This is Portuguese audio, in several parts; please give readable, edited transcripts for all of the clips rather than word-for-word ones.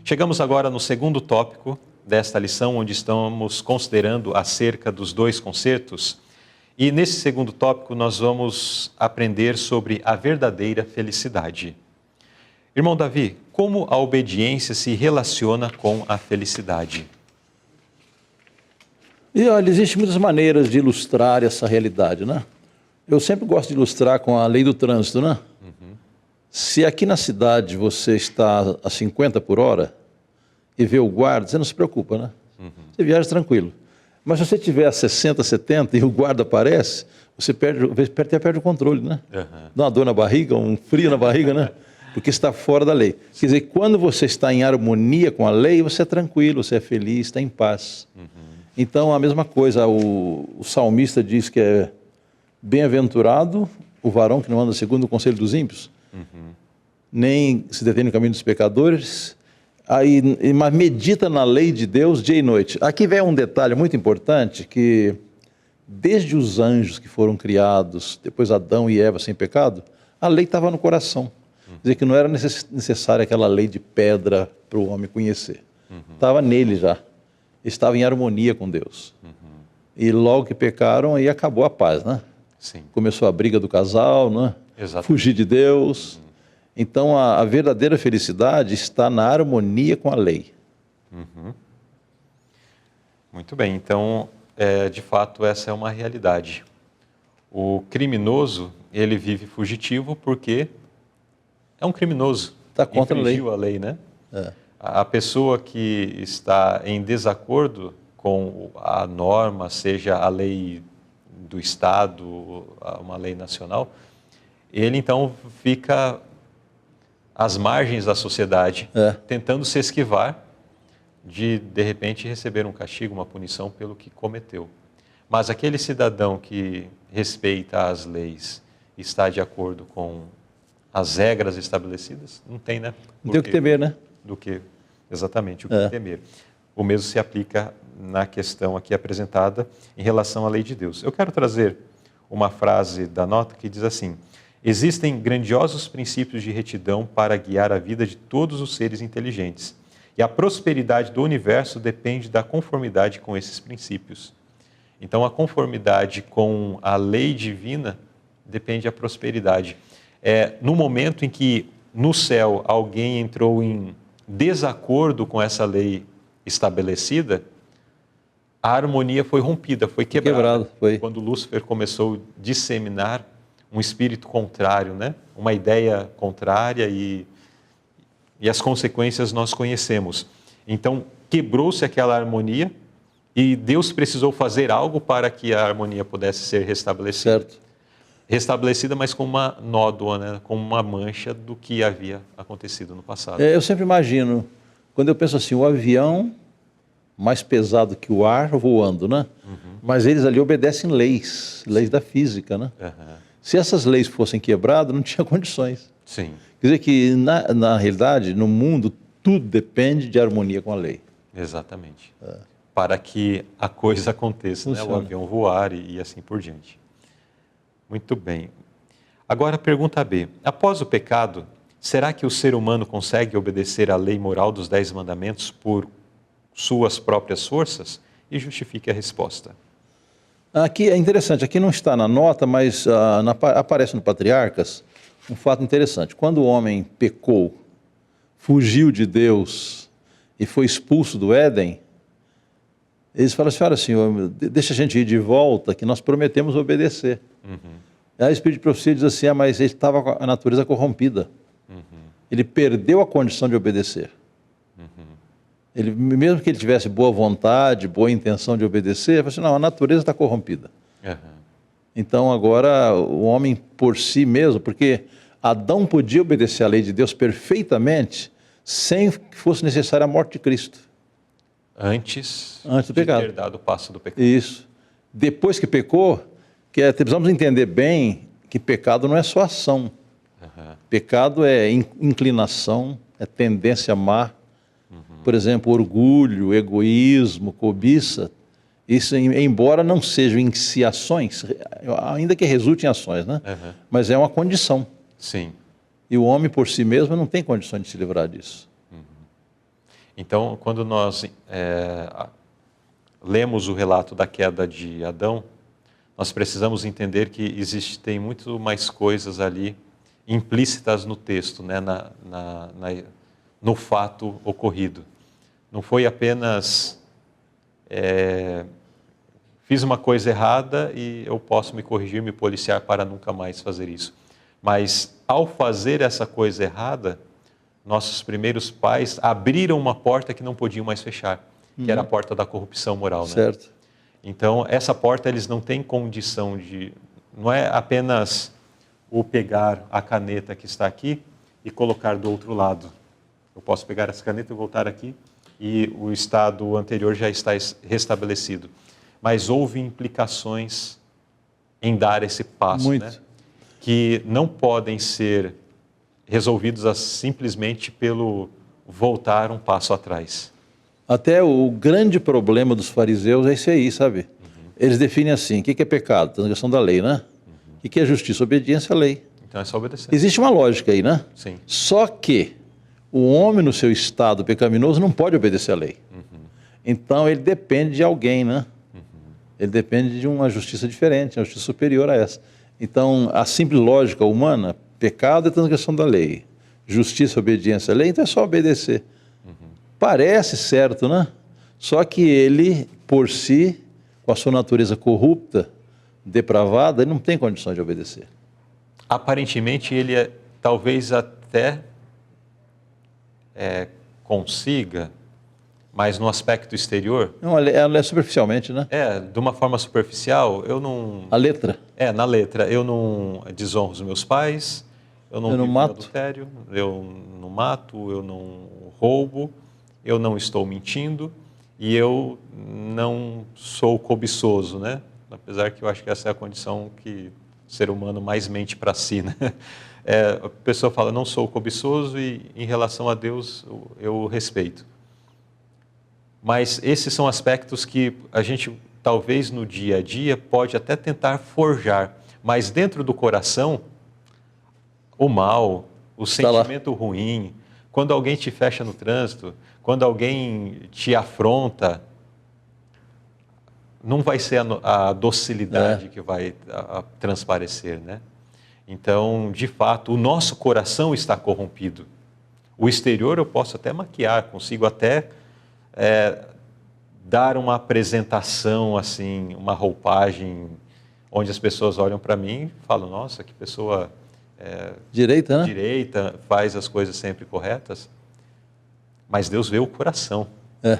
Chegamos agora no segundo tópico desta lição, onde estamos considerando acerca dos dois concertos. E nesse segundo tópico nós vamos aprender sobre a verdadeira felicidade. Irmão Davi, como a obediência se relaciona com a felicidade? E olha, existem muitas maneiras de ilustrar essa realidade, né? Eu sempre gosto de ilustrar com a lei do trânsito, né? Se aqui na cidade você está a 50 por hora e vê o guarda, você não se preocupa, né? Você viaja tranquilo. Mas se você estiver a 60, 70 e o guarda aparece, você perde o controle, né? Dá uma dor na barriga, um frio na barriga, né? Porque está fora da lei. Quer dizer, quando você está em harmonia com a lei, você é tranquilo, você é feliz, está em paz. Então, a mesma coisa, o salmista diz que é bem-aventurado o varão que não anda segundo o conselho dos ímpios, nem se detém no caminho dos pecadores, mas medita na lei de Deus dia e noite. Aqui vem um detalhe muito importante, que desde os anjos que foram criados, depois Adão e Eva sem pecado, a lei estava no coração. Quer dizer, que não era necessária aquela lei de pedra para o homem conhecer. Estava nele já. Estava em harmonia com Deus. E logo que pecaram, aí acabou a paz, né? Sim. Começou a briga do casal, né? Exatamente. Fugir de Deus. Então, a verdadeira felicidade está na harmonia com a lei. Muito bem, então, de fato, essa é uma realidade. O criminoso, ele vive fugitivo porque é um criminoso. Está contra a lei. Infringiu a lei, né? É. A pessoa que está em desacordo com a norma, seja a lei do Estado, uma lei nacional, ele então fica às margens da sociedade, tentando se esquivar de repente, receber um castigo, uma punição pelo que cometeu. Mas aquele cidadão que respeita as leis, está de acordo com as regras estabelecidas, não tem, né? Não tem o que temer, né? Exatamente, o que temer. O mesmo se aplica na questão aqui apresentada em relação à lei de Deus. Eu quero trazer uma frase da nota que diz assim: existem grandiosos princípios de retidão para guiar a vida de todos os seres inteligentes, e a prosperidade do universo depende da conformidade com esses princípios. Então, a conformidade com a lei divina depende da prosperidade. No momento em que no céu alguém entrou em desacordo com essa lei estabelecida, a harmonia foi rompida, foi quebrada. Quando Lúcifer começou a disseminar um espírito contrário, né? Uma ideia contrária e as consequências nós conhecemos. Então, quebrou-se aquela harmonia e Deus precisou fazer algo para que a harmonia pudesse ser restabelecida. Certo. Restabelecida, mas com uma nódoa, né? Com uma mancha do que havia acontecido no passado. Eu sempre imagino, quando eu penso assim, o avião mais pesado que o ar voando, né? Mas eles ali obedecem leis da física, né? Se essas leis fossem quebradas, não tinha condições. Sim. Quer dizer que, na realidade, no mundo, tudo depende de harmonia com a lei. Exatamente. Para que a coisa aconteça, né? O avião voar e assim por diante. Muito bem. Agora, pergunta B. Após o pecado, será que o ser humano consegue obedecer à lei moral dos 10 mandamentos por suas próprias forças? E justifique a resposta. Aqui é interessante, aqui não está na nota, mas aparece no Patriarcas um fato interessante. Quando o homem pecou, fugiu de Deus e foi expulso do Éden, eles falam assim: olha, Senhor, deixa a gente ir de volta, que nós prometemos obedecer. Aí o Espírito de Profecia diz assim: mas ele estava com a natureza corrompida. Ele perdeu a condição de obedecer. Ele, mesmo que ele tivesse boa vontade, boa intenção de obedecer, ele falou assim: não, a natureza está corrompida. Então agora o homem por si mesmo, porque Adão podia obedecer à lei de Deus perfeitamente, sem que fosse necessária a morte de Cristo. Antes do pecado. Ter dado o passo do pecado. Isso. Depois que pecou, precisamos entender bem que pecado não é só ação. Pecado é inclinação, é tendência má. Por exemplo, orgulho, egoísmo, cobiça. Isso, embora não sejam em si ações, ainda que resulte em ações, né? Mas é uma condição. Sim. E o homem por si mesmo não tem condições de se livrar disso. Então, quando nós lemos o relato da queda de Adão, nós precisamos entender que existem muito mais coisas ali implícitas no texto, né? No fato ocorrido. Não foi apenas fiz uma coisa errada e eu posso me corrigir, me policiar para nunca mais fazer isso. Mas ao fazer essa coisa errada, nossos primeiros pais abriram uma porta que não podiam mais fechar, que era a porta da corrupção moral, né? Certo. Então, essa porta eles não têm condição de... Não é apenas o pegar a caneta que está aqui e colocar do outro lado. Eu posso pegar essa caneta e voltar aqui e o estado anterior já está restabelecido. Mas houve implicações em dar esse passo, Muito. né? Que não podem ser resolvidos simplesmente pelo voltar um passo atrás. Até o grande problema dos fariseus é esse aí, sabe? Eles definem assim, o que é pecado? Transgressão da lei, né? O que é justiça? Obediência à lei. Então é só obedecer. Existe uma lógica aí, né? Sim. Só que o homem no seu estado pecaminoso não pode obedecer à lei. Então ele depende de alguém, né? Ele depende de uma justiça diferente, uma justiça superior a essa. Então a simples lógica humana, pecado é transgressão da lei. Justiça, obediência à lei, então é só obedecer. Parece certo, né? Só que ele, por si, com a sua natureza corrupta, depravada, ele não tem condição de obedecer. Aparentemente ele talvez até consiga, mas no aspecto exterior... Não, ela é superficialmente, né? De uma forma superficial, eu não... A letra. Na letra, eu não desonro os meus pais, eu não vivo mato. adultério, eu não mato, eu não roubo, eu não estou mentindo e eu não sou cobiçoso, né? Apesar que eu acho que essa é a condição que o ser humano mais mente para si, né? A pessoa fala, não sou cobiçoso e em relação a Deus eu respeito. Mas esses são aspectos que a gente, talvez no dia a dia, pode até tentar forjar, mas dentro do coração, o mal, o sentimento ruim, quando alguém te fecha no trânsito, quando alguém te afronta, não vai ser a docilidade que vai transparecer, né? Então, de fato, o nosso coração está corrompido. O exterior eu posso até maquiar, consigo até dar uma apresentação, assim, uma roupagem, onde as pessoas olham para mim e falam, nossa, que pessoa direita, né? Direita, faz as coisas sempre corretas. Mas Deus vê o coração.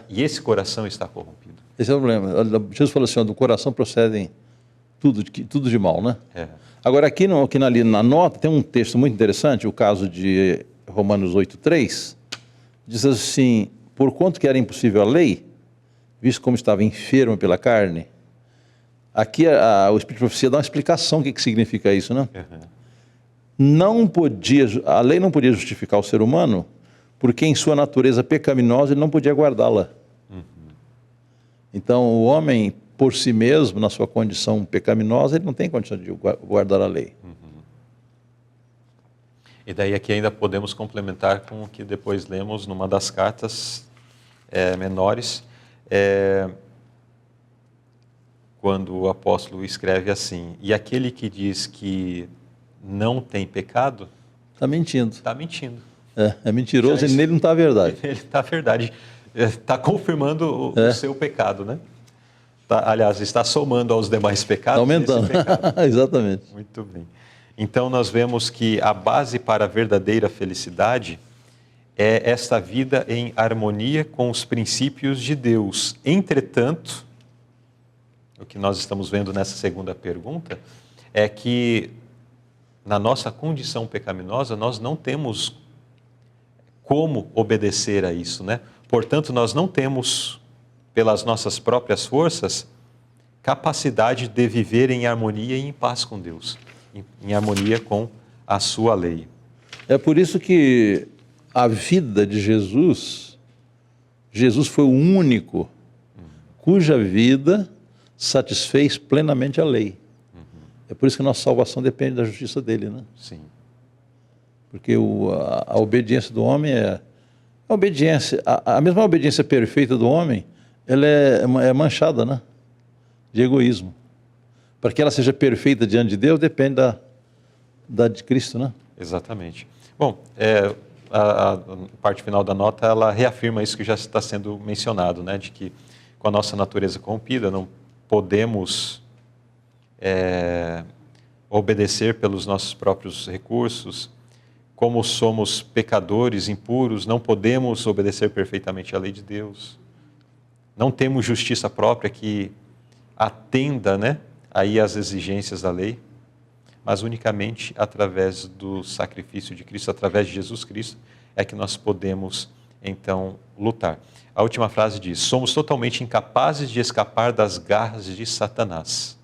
E esse coração está corrompido. Esse é o problema. Jesus falou assim, do coração procedem tudo de mal, né? Agora, aqui na nota, tem um texto muito interessante, o caso de Romanos 8:3, diz assim, porquanto que era impossível a lei, visto como estava enfermo pela carne, aqui o Espírito de Profecia dá uma explicação do que significa isso, né? A lei não podia justificar o ser humano, porque em sua natureza pecaminosa ele não podia guardá-la. Então o homem, por si mesmo, na sua condição pecaminosa, ele não tem condição de guardar a lei. E daí aqui ainda podemos complementar com o que depois lemos numa das cartas menores, quando o apóstolo escreve assim, e aquele que diz que não tem pecado... Está mentindo. Está mentindo. É mentiroso e nele não está a verdade. Ele está a verdade. Está confirmando o seu pecado, né? Aliás, está somando aos demais pecados. Está aumentando. Exatamente. Muito bem. Então, nós vemos que a base para a verdadeira felicidade é esta vida em harmonia com os princípios de Deus. Entretanto, o que nós estamos vendo nessa segunda pergunta é que, na nossa condição pecaminosa, nós não temos como obedecer a isso, né? Portanto, nós não temos, pelas nossas próprias forças, capacidade de viver em harmonia e em paz com Deus, em harmonia com a sua lei. É por isso que a vida de Jesus foi o único cuja vida satisfez plenamente a lei. É por isso que a nossa salvação depende da justiça dele, né? Sim. Porque a obediência do homem A obediência, a mesma obediência perfeita do homem, ela é manchada, né? De egoísmo. Para que ela seja perfeita diante de Deus, depende da de Cristo, né? Exatamente. Bom, a parte final da nota, ela reafirma isso que já está sendo mencionado, né? De que com a nossa natureza corrompida, não podemos obedecer pelos nossos próprios recursos. Como somos pecadores, impuros, não podemos obedecer perfeitamente à lei de Deus. Não temos justiça própria que atenda, né, aí às exigências da lei, mas unicamente através do sacrifício de Cristo, através de Jesus Cristo, é que nós podemos, então, lutar. A última frase diz: somos totalmente incapazes de escapar das garras de Satanás.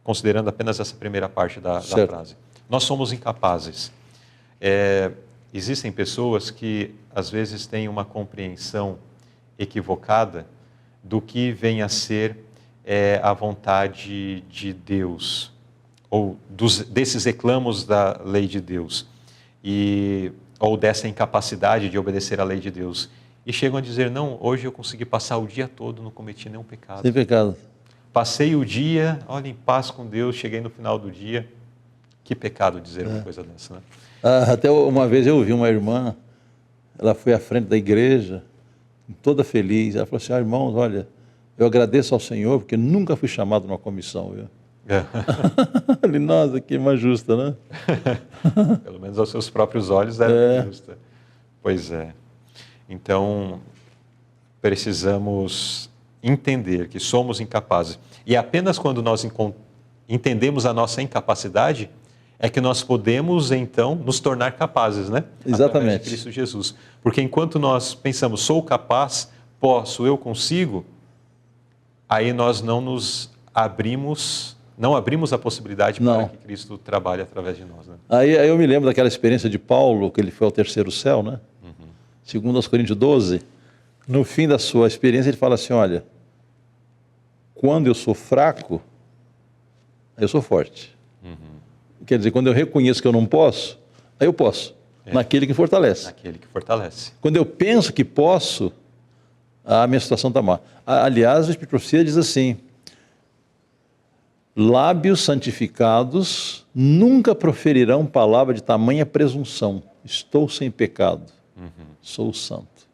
Considerando apenas essa primeira parte da frase. Nós somos incapazes. Existem pessoas que, às vezes, têm uma compreensão equivocada do que vem a ser a vontade de Deus, ou desses reclamos da lei de Deus, ou dessa incapacidade de obedecer à lei de Deus. E chegam a dizer: não, hoje eu consegui passar o dia todo, não cometi nenhum pecado. Sem pecado. Passei o dia, olha, em paz com Deus, cheguei no final do dia. Que pecado dizer uma coisa dessa, né? Até uma vez eu ouvi uma irmã, ela foi à frente da igreja, toda feliz. Ela falou assim: irmãos, olha, eu agradeço ao Senhor porque nunca fui chamado numa comissão. Viu? Falei: nossa, que irmã justa, né? Pelo menos aos seus próprios olhos era justa. Pois é. Então, precisamos entender que somos incapazes. E apenas quando nós entendemos a nossa incapacidade, é que nós podemos, então, nos tornar capazes, né? Exatamente. Através de Cristo Jesus. Porque enquanto nós pensamos: sou capaz, posso, eu consigo, aí nós não abrimos a possibilidade para que Cristo trabalhe através de nós, né? Aí eu me lembro daquela experiência de Paulo, que ele foi ao terceiro céu, né? Segundo aos Coríntios 12, no fim da sua experiência ele fala assim: olha, quando eu sou fraco, eu sou forte. Quer dizer, quando eu reconheço que eu não posso, aí eu posso. Naquele que fortalece. Naquele que fortalece. Quando eu penso que posso, a minha situação está má. Aliás, a Espírito de Profecia diz assim: lábios santificados nunca proferirão palavra de tamanha presunção. Estou sem pecado. Sou santo.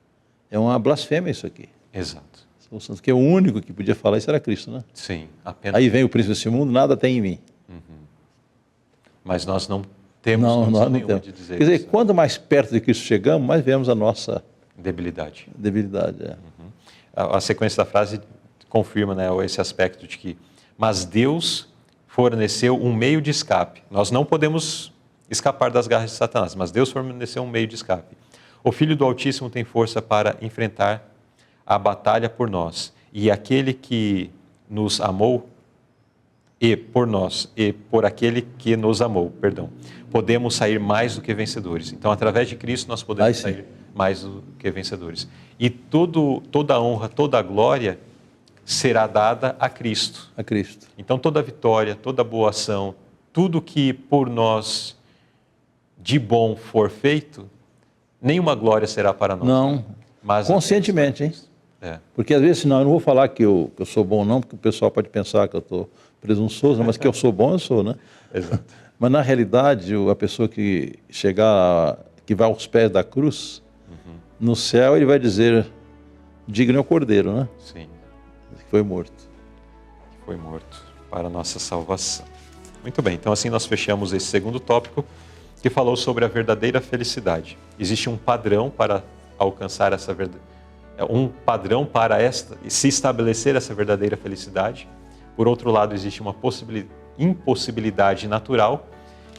É uma blasfêmia isso aqui. Exato. Sou santo. Porque o único que podia falar isso era Cristo, né? Sim. Apenas. Aí vem o príncipe desse mundo, nada tem em mim. Mas nós não temos condição nenhuma de dizer isso. Quer dizer, quanto mais perto de Cristo chegamos, mais vemos a nossa debilidade. A sequência da frase confirma, né, esse aspecto de que, mas Deus forneceu um meio de escape. Nós não podemos escapar das garras de Satanás, mas Deus forneceu um meio de escape. O Filho do Altíssimo tem força para enfrentar a batalha por nós. E aquele que nos amou, e por nós, e por aquele que nos amou, podemos sair mais do que vencedores. Então, através de Cristo, nós podemos sair mais do que vencedores. E toda a honra, toda a glória será dada a Cristo. A Cristo. Então, toda a vitória, toda a boa ação, tudo que por nós de bom for feito, nenhuma glória será para nós. Não, mas conscientemente, hein? Porque às vezes, não, eu não vou falar que eu sou bom não, porque o pessoal pode pensar que eu estou presunçoso, mas que eu sou bom, eu sou, né? Exato. Mas na realidade, a pessoa que que vai aos pés da cruz, no céu ele vai dizer: digno é o Cordeiro, né? Sim. Que foi morto. Que foi morto para a nossa salvação. Muito bem, então assim nós fechamos esse segundo tópico, que falou sobre a verdadeira felicidade. Existe um padrão para alcançar essa se estabelecer essa verdadeira felicidade. Por outro lado, existe uma impossibilidade natural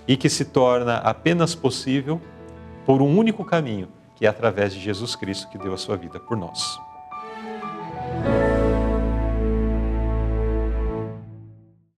e que se torna apenas possível por um único caminho, que é através de Jesus Cristo, que deu a sua vida por nós.